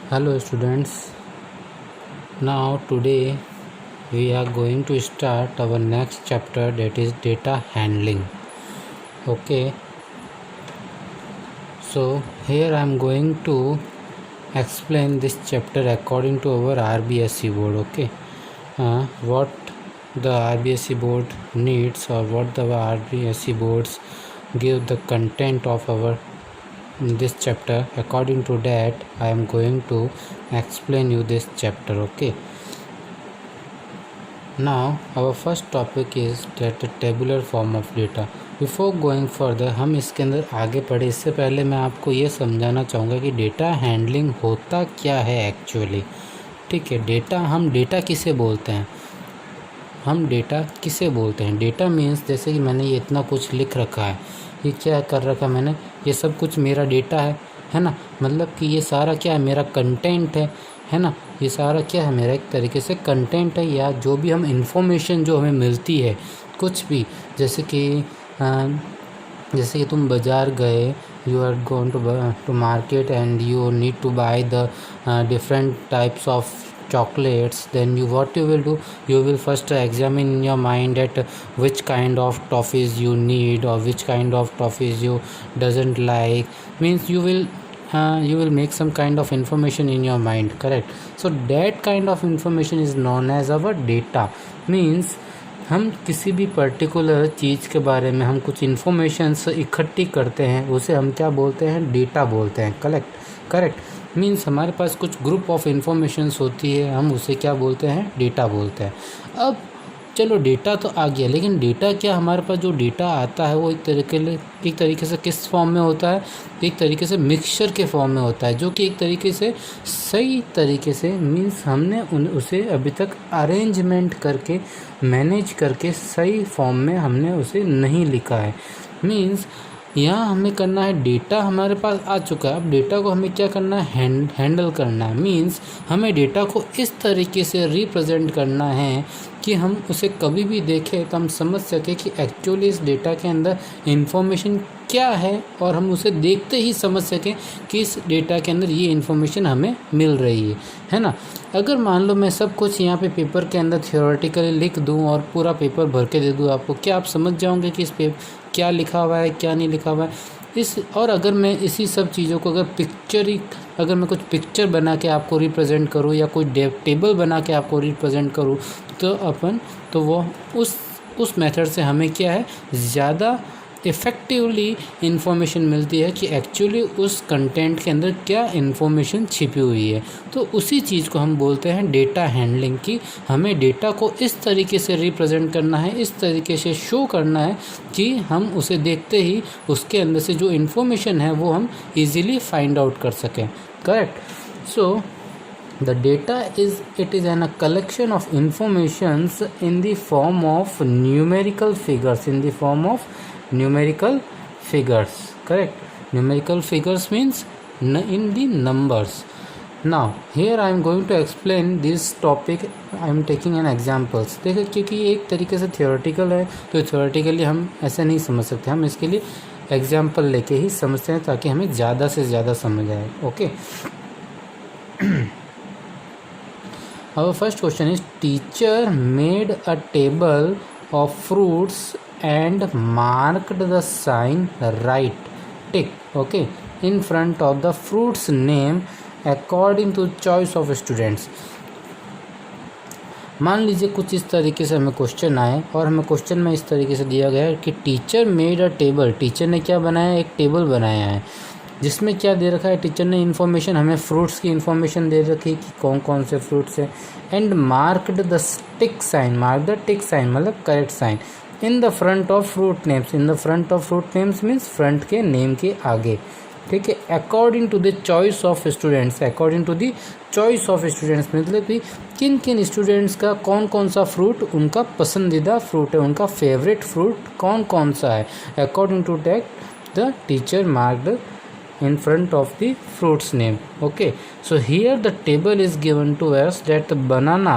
Hello students. Now today we are going to start our next chapter, that is data handling. Okay. So here I am going to explain this chapter according to our RBSE board. Okay. What the RBSE board needs, or what the RBSE boards give the content of our this chapter. According to that I am going to explain you this chapter. Okay. Now our first topic is that the tabular form of data. Before going further, हम इसके अंदर आगे बढ़े इससे पहले मैं आपको ये समझाना चाहूँगा कि डेटा हैंडलिंग होता क्या है एक्चुअली. ठीक है, हम डेटा किसे बोलते हैं, डेटा मीन्स जैसे कि मैंने ये इतना कुछ लिख रखा है, ये क्या कर रखा है मैंने, ये सब कुछ मेरा डेटा है ना. मतलब कि ये सारा क्या है, मेरा कंटेंट है ना. ये सारा क्या है, मेरा एक तरीके से कंटेंट है, या जो भी हम इंफॉर्मेशन जो हमें मिलती है कुछ भी, जैसे कि तुम बाज़ार गए, you are going to market and you need to buy the different types of chocolates. Then what you will do, you will first examine in your mind at which kind of toffees you need or which kind of toffees you doesn't like. Means you will make some kind of information in your mind, correct? So that kind of information is known as our data. Means हम किसी भी particular चीज़ के बारे में हम कुछ informations इकट्ठी करते हैं, उसे हम क्या बोलते हैं, डेटा बोलते हैं. करेक्ट. मीन्स हमारे पास कुछ ग्रुप ऑफ इंफॉर्मेशंस होती है, हम उसे क्या बोलते हैं, डेटा बोलते हैं. अब चलो डेटा तो आ गया, लेकिन डेटा क्या, हमारे पास जो डेटा आता है वो एक तरीके से किस फॉर्म में होता है, एक तरीके से मिक्सचर के फॉर्म में होता है, जो कि एक तरीके से सही तरीके से मीन्स हमने उसे अभी तक अरेंजमेंट करके मैनेज करके सही फॉर्म में हमने उसे नहीं लिखा है. मीन्स यहाँ हमें करना है, डेटा हमारे पास आ चुका है, अब डेटा को हमें क्या करना है, हैंडल करना है. मीन्स हमें डेटा को इस तरीके से रिप्रेजेंट करना है कि हम उसे कभी भी देखें तो हम समझ सकें कि एक्चुअली इस डेटा के अंदर इन्फॉर्मेशन क्या है, और हम उसे देखते ही समझ सकें कि इस डेटा के अंदर ये इन्फॉर्मेशन हमें मिल रही है ना. अगर मान लो मैं सब कुछ यहाँ पे पेपर के अंदर थियोरेटिकली लिख दूँ और पूरा पेपर भर के दे दूँ आपको, क्या आप समझ जाओगे कि इस पे क्या लिखा हुआ है, क्या नहीं लिखा हुआ है. और अगर मैं इसी सब चीज़ों को अगर मैं कुछ पिक्चर बना के आपको रिप्रेजेंट करूँ या कोई टेबल बना के आपको रिप्रेजेंट करूँ, तो वो उस मेथड से हमें क्या है, ज़्यादा इफ़ेक्टिवली इन्फॉर्मेशन मिलती है कि एक्चुअली उस कंटेंट के अंदर क्या इन्फॉर्मेशन छिपी हुई है. तो उसी चीज़ को हम बोलते हैं डेटा हैंडलिंग की. हमें डेटा को इस तरीके से रिप्रेजेंट करना है, इस तरीके से शो करना है कि हम उसे देखते ही उसके अंदर से जो इन्फॉर्मेशन है वो हम ईज़िली फाइंड आउट कर सकें. Correct. So the data is a collection of informations in the form of numerical figures, correct. Numerical figures means in the numbers. Now here I am going to explain this topic. I am taking an examples. देखो, क्योंकि ये एक तरीके से theoretical है, तो theoretically हम ऐसे नहीं समझ सकते, हम इसके लिए एग्जाम्पल लेके ही समझते हैं ताकि हमें ज़्यादा से ज़्यादा समझ आए. Okay. Our first question is, teacher made a table of fruits and marked the sign right tick, okay, in front of the fruits name according to choice of students. मान लीजिए कुछ इस तरीके से हमें क्वेश्चन आए, और हमें क्वेश्चन में इस तरीके से दिया गया है कि teacher made a table, teacher ने क्या बनाया, एक टेबल बनाया है, जिसमें क्या दे रखा है, टीचर ने इन्फॉर्मेशन, हमें फ्रूट्स की इन्फॉर्मेशन दे रखी है कि कौन कौन से फ्रूट्स है. And marked the tick sign, मतलब correct sign, in the front of fruit names, means front के नेम के आगे. ठीक है. According to the choice of students, मतलब कि किन किन स्टूडेंट्स का कौन कौन सा फ्रूट उनका पसंदीदा फ्रूट है, उनका फेवरेट फ्रूट कौन कौन सा है. According to that the teacher marked in front of the fruits name. Okay, so here the table is given to us that the banana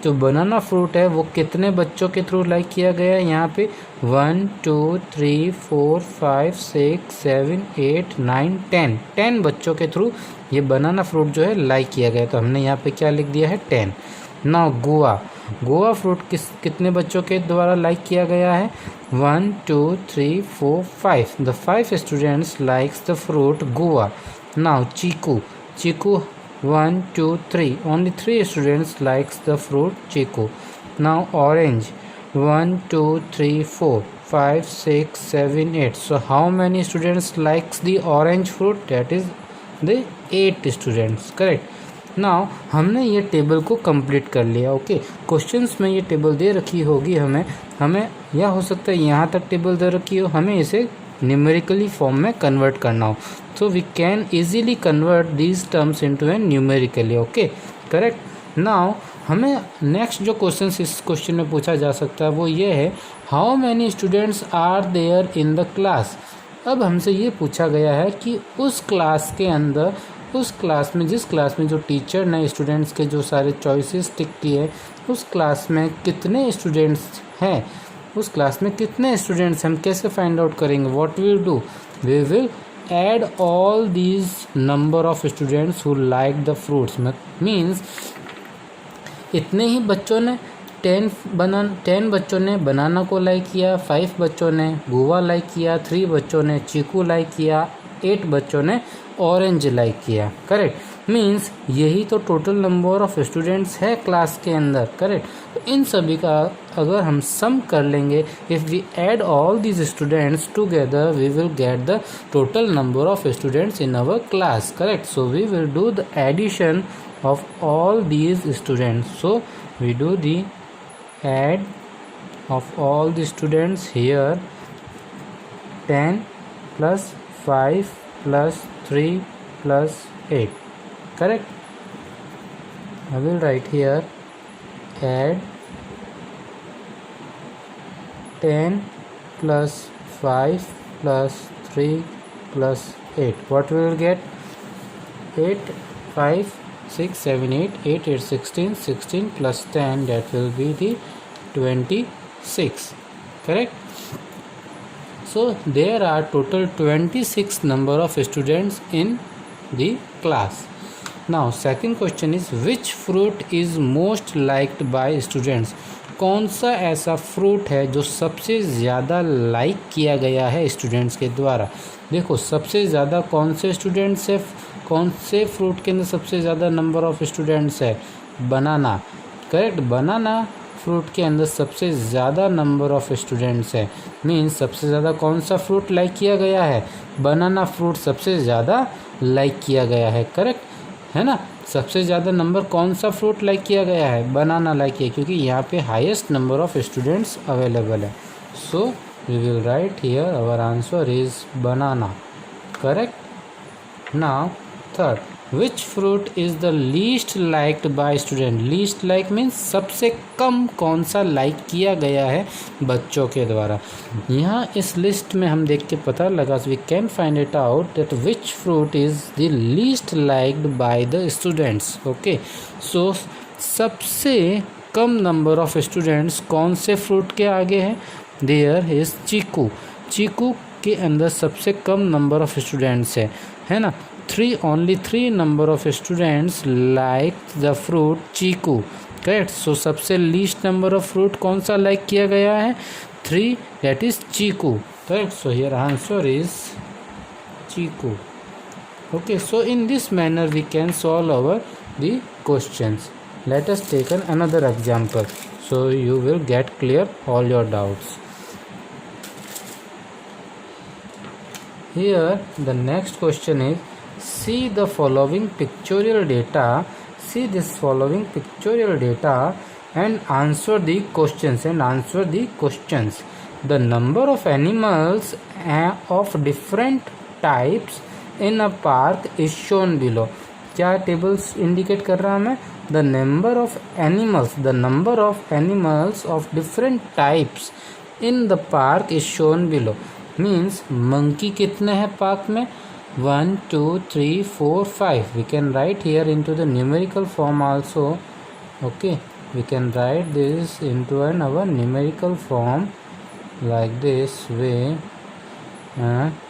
जो बनाना फ्रूट है वो कितने बच्चों के थ्रू लाइक किया गया है, यहाँ पे 1 2 3 4 5 6 7 8 9 10 बच्चों के थ्रू ये बनाना फ्रूट जो है लाइक किया गया है। तो हमने यहाँ पे क्या लिख दिया है 10। नाउ गोवा फ्रूट कितने बच्चों के द्वारा लाइक किया गया है, 1 2 3 4 5 the 5 students likes the fruit guava. Now chikoo 1 2 3 only 3 students likes the fruit chiku. Now orange 1 2 3 4 5 6 7 8, so how many students likes the orange fruit, that is the 8 students, correct। Now हमने ये table को complete कर लिया। Okay, questions में ये table दे रखी होगी हमें या हो सकता है यहाँ तक टेबल दे रखी हो, हमें इसे न्यूमेरिकली फॉर्म में कन्वर्ट करना हो, तो we can easily convert these terms into an numerically. Okay, correct. Now हमें नेक्स्ट जो क्वेश्चन इस क्वेश्चन में पूछा जा सकता है वो ये है, how many students are there in the class. अब हमसे ये पूछा गया है कि उस क्लास के अंदर, उस क्लास में, जिस क्लास में जो टीचर ने स्टूडेंट्स के जो सारे चॉइसेस टिक किए, उस क्लास में कितने स्टूडेंट्स हैं, उस क्लास में कितने स्टूडेंट्स हम कैसे फाइंड आउट करेंगे। What will do, we will add all these number of students who like the fruits. Means इतने ही बच्चों ने 10 बच्चों ने बनाना को लाइक किया, 5 बच्चों ने गुवा लाइक किया, 3 बच्चों ने चीकू लाइक किया, 8 बच्चों ने ऑरेंज लाइक किया, करेक्ट। मीन्स यही तो टोटल नंबर ऑफ स्टूडेंट्स है क्लास के अंदर, करेक्ट। तो इन सभी का अगर हम सम कर लेंगे, if we add all these students together we will get the total number of students in our class, correct. So we will do the addition of all these students. So we do the add of all the students here, 10 plus 5 plus 3 plus 8, correct। I will write here add 10 plus 5 plus 3 plus 8, what we will get, 8 5 6 7 8 8 8 16 plus 10, that will be the 26, correct। So there are total 26 number of students in the class। Now second question is, which fruit is most liked by students। कौन सा ऐसा fruit है जो सबसे ज़्यादा like किया गया है स्टूडेंट्स के द्वारा। देखो सबसे ज़्यादा कौन से स्टूडेंट्स है, कौन से फ्रूट के अंदर सबसे ज़्यादा नंबर ऑफ स्टूडेंट्स है, बनाना, करेक्ट। बनाना फ्रूट के अंदर सबसे ज़्यादा नंबर ऑफ स्टूडेंट्स है। मीन्स सबसे ज़्यादा कौन सा फ्रूट लाइक किया गया है, बनाना फ्रूट सबसे ज़्यादा लाइक किया गया है, करेक्ट है ना। सबसे ज़्यादा नंबर कौन सा फ्रूट लाइक किया गया है, बनाना लाइक किया, क्योंकि यहाँ पे highest number of students available है। So we will write here our answer is banana, correct. Now third, which fruit is the least liked by student. Least like means सबसे कम कौन सा लाइक किया गया है बच्चों के द्वारा। यहाँ इस लिस्ट में हम देख के पता लगा, we can find it out that which fruit is the least liked by the students. Okay, so सबसे कम नंबर ऑफ स्टूडेंट्स कौन से फ्रूट के आगे हैं, देयर इज़ चीकू। चीकू के अंदर सबसे कम नंबर ऑफ स्टूडेंट्स है ना। only 3 number of students liked the fruit chikoo, correct. So सबसे लीस्ट नंबर ऑफ फ्रूट कौन सा लाइक किया गया है, 3, that is chikoo, correct. So here answer is chikoo. Okay, so in this manner we can solve our the questions. Let us take another example so you will get clear all your doubts। Here the next question is, see the following pictorial data, see this following pictorial data and answer the questions, the number of animals of different types in a park is shown below। क्या tables indicate कर रहा हमें, the number of animals of different types in the park is shown below। Means monkey कितने हैं park में, 1 2 3 4 5। We can write here into the numerical form also. Okay, we can write this into our numerical form like this way,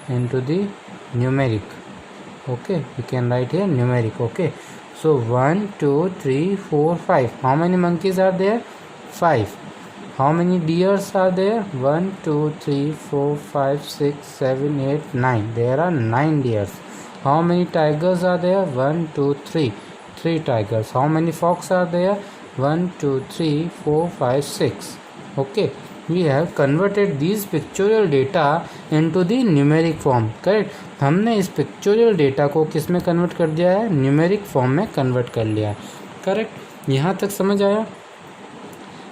into the numeric. Okay, we can write here numeric. Okay, so 1 2 3 4 5. How many monkeys are there? 5. How many deers are there? 1 2 3 4 5 6 7 8 9. There are 9 deers. How many tigers are there? 1 2 3. 3 tigers. How many fox are there? 1 2 3 4 5 6. Okay, we have converted these pictorial data into the numeric form. Correct. हमने इस pictorial data को किस में convert कर दिया है? Numeric form में convert कर लिया है. करेक्ट. यहाँ तक समझ आया?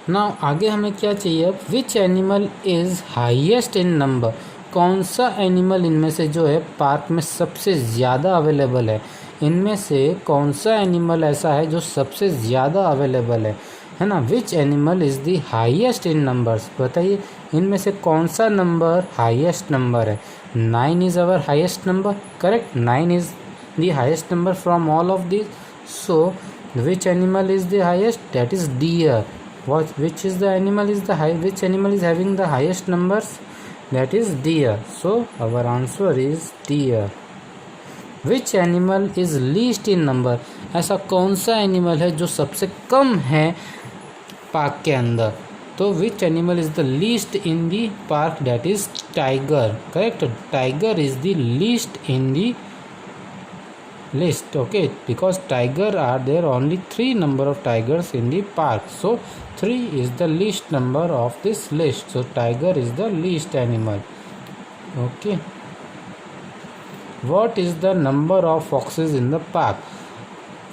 ना आगे हमें क्या चाहिए अब? विच animal is highest in number. कौन सा एनिमल इनमें से जो है पार्क में सबसे ज़्यादा अवेलेबल है? इनमें से कौन सा एनिमल ऐसा है जो सबसे ज़्यादा अवेलेबल है ना? विच animal is the highest in numbers. बताइए इनमें से कौन सा नंबर हाईएस्ट नंबर है? 9 is our highest number. Correct. 9 is the highest number from all of this. So which animal is the highest? That is deer. Which is the animal is the high? Which animal is having the highest numbers? That is deer. So our answer is deer. Which animal is least in number? ऐसा कौन सा animal है जो सबसे कम है park के अंदर? तो which animal is the least in the park? That is tiger. Correct. Tiger is the least in the list. Okay, because tiger are there only 3 number of tigers in the park, so 3 is the least number of this list. So tiger is the least animal. Okay, what is the number of foxes in the park?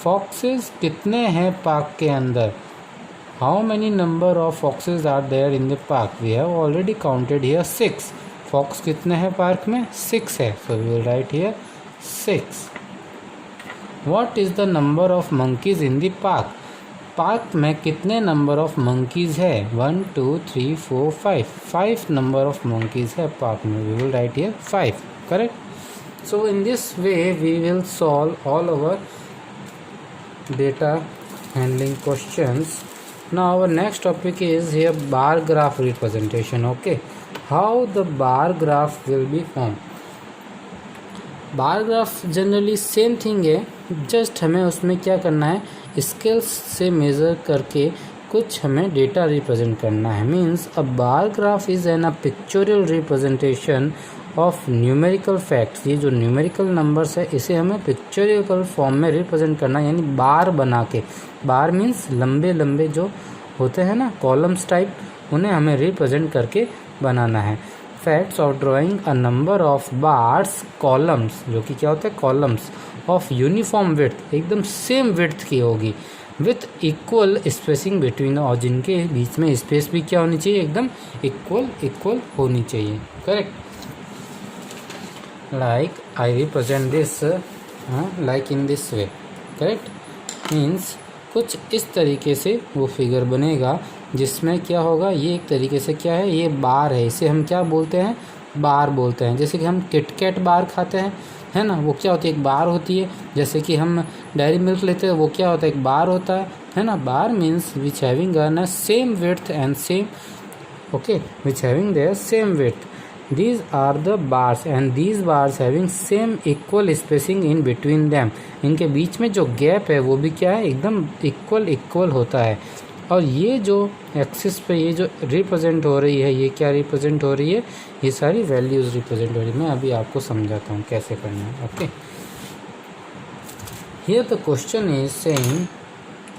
Foxes कितने हैं park के अंदर? How many number of foxes are there in the park? We have already counted here 6. Fox कितने हैं park में? 6 है. So we will write here 6. What is the number of monkeys in the park? Park में कितने number of monkeys है? 1 2 3 4 5. 5 number of monkeys है park में. We will write here 5. Correct. So in this way we will solve all our data handling questions. Now our next topic is here bar graph representation. Okay, how the bar graph will be formed? Bar graph generally same thing है, just हमें उसमें क्या करना है? Scales से measure करके कुछ हमें डेटा रिप्रेजेंट करना है. Means a bar graph is an a pictorial representation of numerical facts. ये जो न्यूमेरिकल नंबर्स है इसे हमें पिक्चोरियल फॉर्म में रिप्रेजेंट करना है, यानी बार बना के. बार मीन्स लंबे लंबे जो होते हैं ना कॉलम्स टाइप, उन्हें हमें रिप्रेजेंट करके बनाना है. Facts of drawing a number of bars columns, जो कि क्या होता है? कॉलम्स ऑफ यूनिफॉर्म विड्थ, एकदम सेम विड्थ की होगी, विथ इक्वल स्पेसिंग बिटवीन, और जिनके बीच में स्पेस भी क्या होनी चाहिए? एकदम इक्वल होनी चाहिए. Correct. Like I represent this like in this way. Correct. Means कुछ इस तरीके से वो फिगर बनेगा जिसमें क्या होगा? ये एक तरीके से क्या है? ये बार है, इसे हम क्या बोलते हैं? बार बोलते हैं. जैसे कि हम किटकैट बार खाते हैं, है ना? वो क्या होती है? एक बार होती है. जैसे कि हम डेयरी मिल्क लेते हैं, वो क्या होता है? एक बार होता है ना? बार means which having a same width and same. Okay, which having their same width. These are the bars and these bars having same equal spacing in between them. इनके बीच में जो गैप है वो भी क्या है? एकदम इक्वल होता है. और ये जो एक्सिस पे ये जो रिप्रेजेंट हो रही है, ये क्या रिप्रेजेंट हो रही है? ये सारी वैल्यूज़ रिप्रेजेंट हो रही है. मैं अभी आपको समझाता हूँ कैसे करना है. Okay, here the question is saying,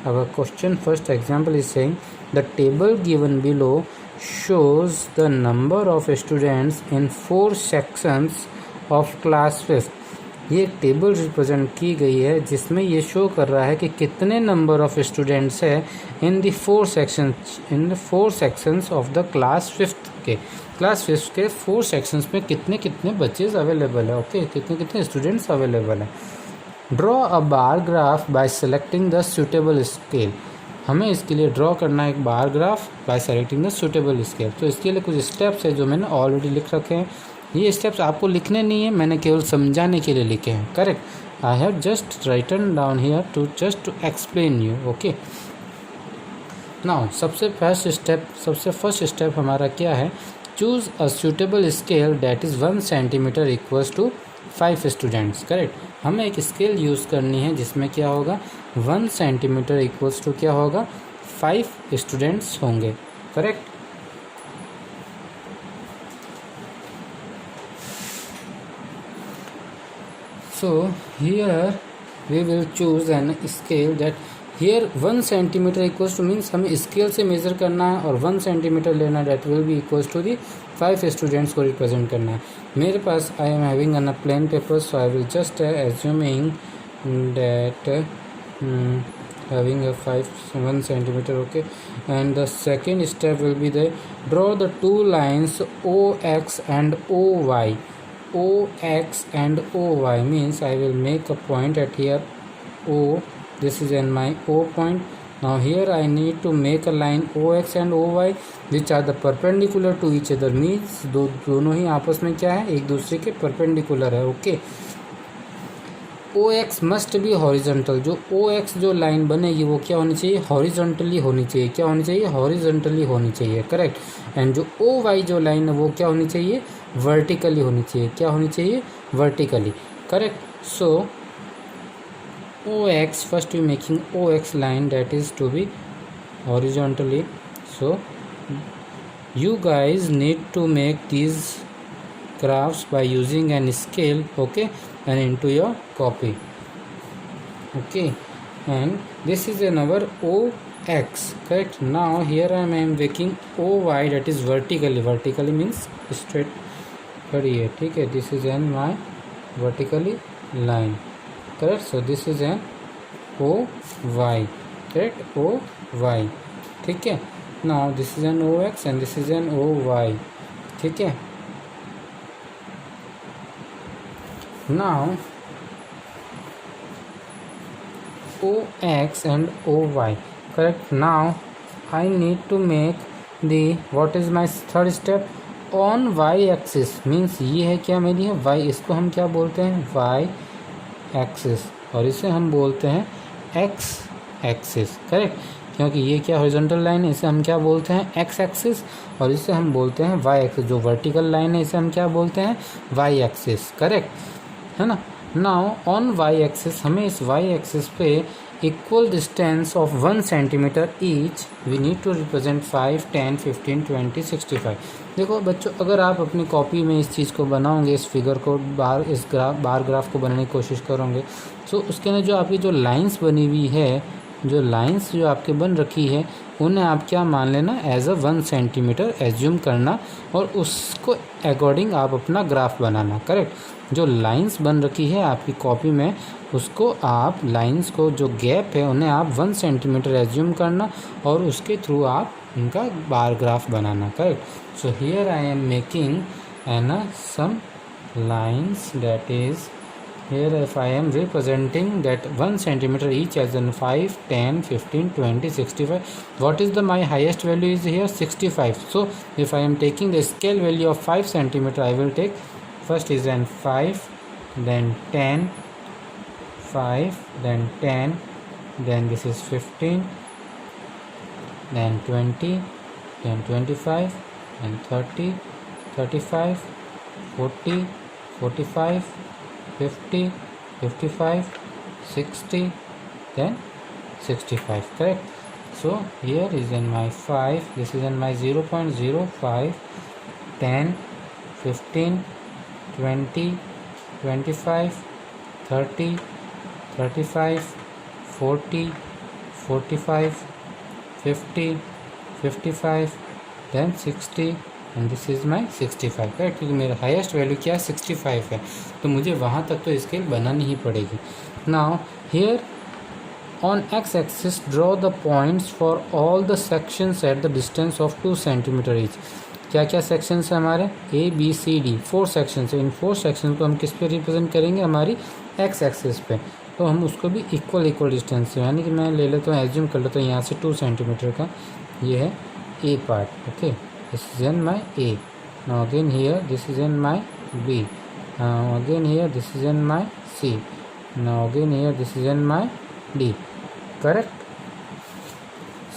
our question first example is saying the table given below shows the number of students in 4 sections of class 5th. ये एक टेबल रिप्रेजेंट की गई है जिसमें ये शो कर रहा है कि कितने नंबर ऑफ स्टूडेंट्स है in the 4 sections of the class 5th के. क्लास 5th के 4 सेक्शंस में कितने कितने बच्चे अवेलेबल है. ओके, कितने कितने स्टूडेंट्स अवेलेबल है. Draw a bar graph bye selecting the suitable scale. हमें इसके लिए ड्रॉ करना है एक bar graph bye selecting the suitable scale. तो इसके लिए कुछ स्टेप्स है जो मैंने ऑलरेडी लिख रखे हैं. ये स्टेप्स आपको लिखने नहीं है, मैंने केवल समझाने के लिए लिखे हैं. Correct. I have just written down here to just to explain you. Okay, now सबसे फर्स्ट स्टेप हमारा क्या है, choose a suitable scale that is 1 centimetre equals to 5 students. Correct, हमें एक स्केल यूज़ करनी है जिसमें क्या होगा, 1 सेंटीमीटर इक्वल्स टू क्या होगा, 5 स्टूडेंट्स होंगे। Correct, so here we will choose an scale that here 1 centimetre equals to means हमें स्केल से मेज़र करना है और 1 सेंटीमीटर लेना, that will be equals to the 5 students को रिप्रेजेंट करना है। मेरे पास I am having an a plain paper, so I will just assuming that having a 1 centimeter, okay, and the second step will be the draw the two lines OX and OY. OX and OY means I will make a point at here O, this is in my O point. Now here I need to make a line OX and OY which are the perpendicular to each other, means दोनों ही आपस में क्या है, एक दूसरे के perpendicular है। Okay, OX must be horizontal, जो OX जो लाइन बनेगी वो क्या होनी चाहिए, हॉरिजॉन्टली होनी चाहिए। क्या होनी चाहिए, हॉरिजॉन्टली होनी चाहिए। करेक्ट, एंड जो OY जो लाइन है वो क्या होनी चाहिए, वर्टिकली होनी चाहिए। क्या होनी चाहिए, vertically. Correct, so OX first we making OX line that is to be horizontally, so you guys need to make these graphs by using an scale, okay, and into your copy, okay, and this is another OX. Correct, now here I am making OY that is vertically means straight खड़ी है। ठीक है, this is an my vertically line. Correct, so this is an OY. Correct, OY. ठीक है, now this is an OX and this is an OY. ठीक है, now OX and OY. Correct, now I need to make the what is my third step, on Y axis means ये है क्या, मेरी है Y, इसको हम क्या बोलते हैं, वाई एक्सिस, और इसे हम बोलते हैं एक्स एक्सिस। करेक्ट, क्योंकि ये क्या हॉरिजॉन्टल लाइन है, इसे हम क्या बोलते हैं, एक्स एक्सिस, और इसे हम बोलते हैं वाई एक्सिस। जो वर्टिकल लाइन है इसे हम क्या बोलते हैं, वाई एक्सिस। करेक्ट है ना। नाउ ऑन वाई एक्सिस, हमें इस वाई एक्सिस पे equal distance of 1 centimetre each we need to represent 5, 10, 15, 20, 65। देखो बच्चों, अगर आप अपनी कॉपी में इस चीज़ को बनाओगे, इस फिगर को बार ग्राफ को बनाने की कोशिश करोगे, तो उसके अंदर जो आपकी जो लाइंस बनी हुई है, जो लाइंस जो आपके बन रखी है, उन्हें आप क्या मान लेना, एज अ 1 सेंटीमीटर एज्यूम करना, और उसको अकॉर्डिंग आप अपना ग्राफ बनाना। करेक्ट, जो लाइंस बन रखी है आपकी कॉपी में, उसको आप लाइंस को जो गैप है उन्हें आप 1 सेंटीमीटर एज्यूम करना, और उसके थ्रू आप उनका बार ग्राफ बनाना। Correct, so here I am making an sum lines that is here if I am representing that 1 centimeter each as in 5, 10, 15, 20, 65. What is the my highest value is here 65. So if I am taking the scale value of 5 centimeter, I will take first is an 5, then 10, 5, then 10, then this is 15, then 20, then 25, then 30, 35, 40, 45, 50, 55, 60, then 65. Correct, so here is in my 5, this is in my 0.05, 10, 15, 20, 25, 30, 35, 40, 45, 50, 55, then 60, and this is my 65। Right, क्योंकि मेरा highest value क्या है, 65 है, तो मुझे वहाँ तक तो स्केल बनानी ही पड़ेगी। Now here on X axis draw the points for all the sections at the distance of 2 centimetre each. क्या क्या सेक्शंस है हमारे, A B C D, 4 sections है। इन 4 सेक्शन को हम किस पे रिप्रेजेंट करेंगे, हमारी एक्स एक्सिस पे, तो हम उसको भी इक्वल डिस्टेंस से, यानी कि मैं ले लेता हूँ, एज्यूम कर लेता हूँ यहाँ से 2 सेंटीमीटर का, ये है a part. Okay, this is in my A. Now again here this is in my B. Now again here this is in my C. Now again here this is in my D. Correct.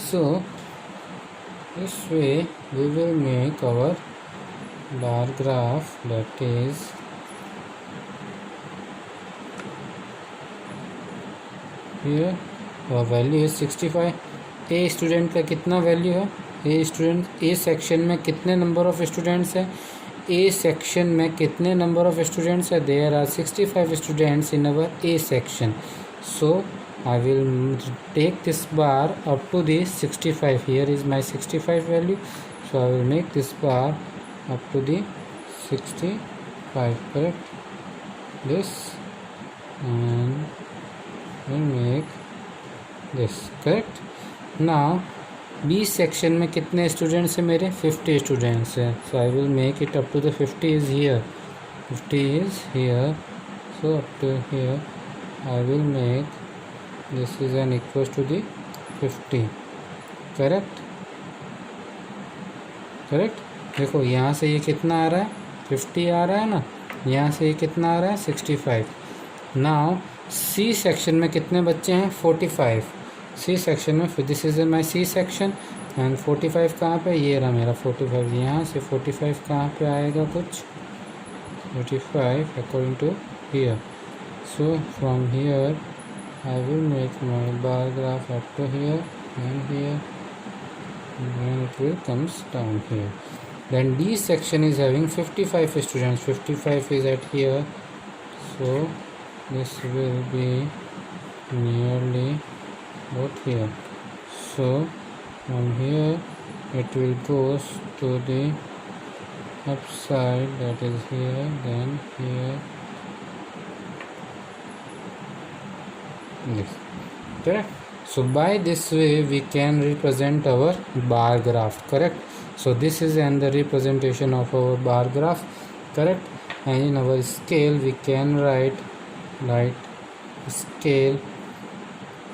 So This way we will make our bar graph, that is here our value is 65. A student का कितना value है? A student, A section में कितने number of students हैं? ए section में कितने number of students है? There are 65 students in our A section. So I will take this bar up to the 65. Here is my 65 value, so I will make this bar up to the 65, correct? This, and we'll make this, correct? Now B section में कितने students हैं मेरे? 50 students हैं. So I will make it up to the 50 is here. 50 is here. So up to here I will make this is an equals to the 50, correct? देखो यहाँ से ये कितना आ रहा है? 50 आ रहा है ना. यहाँ से ये कितना आ रहा है? 65. नाउ सी सेक्शन में कितने बच्चे हैं? 45. सी सेक्शन में, फिर this is my C section. And 45 कहाँ पे? ये रहा मेरा 45. यहाँ से 45 कहाँ पे आएगा? कुछ 45 according to here. So from here I will make my bar graph up to here and here, and then it will comes down here. Then D section is having 55 students. 55 is at here, so this will be nearly about here. So from here it will goes to the upside, that is here, then here. This, correct? So by this way we can represent our bar graph, correct? So this is the representation of our bar graph, correct? And in our scale we can write scale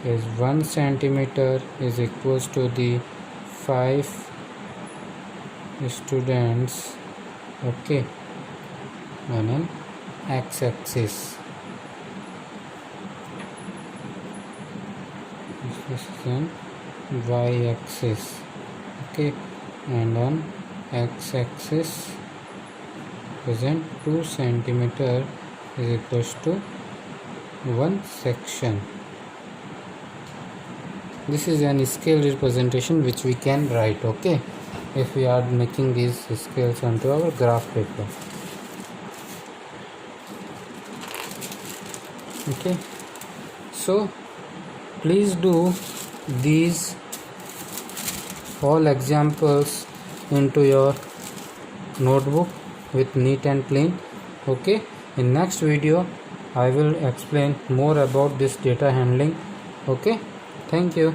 is 1 centimeter is equals to the 5 students, okay, on an x-axis. This is on y-axis, okay, and on x-axis present 2 centimeter is equals to 1 section. This is an scale representation which we can write, okay, if we are making these scales onto our graph paper, okay. So please do these all examples into your notebook with neat and clean, okay. In next video I will explain more about this data handling, okay. Thank you.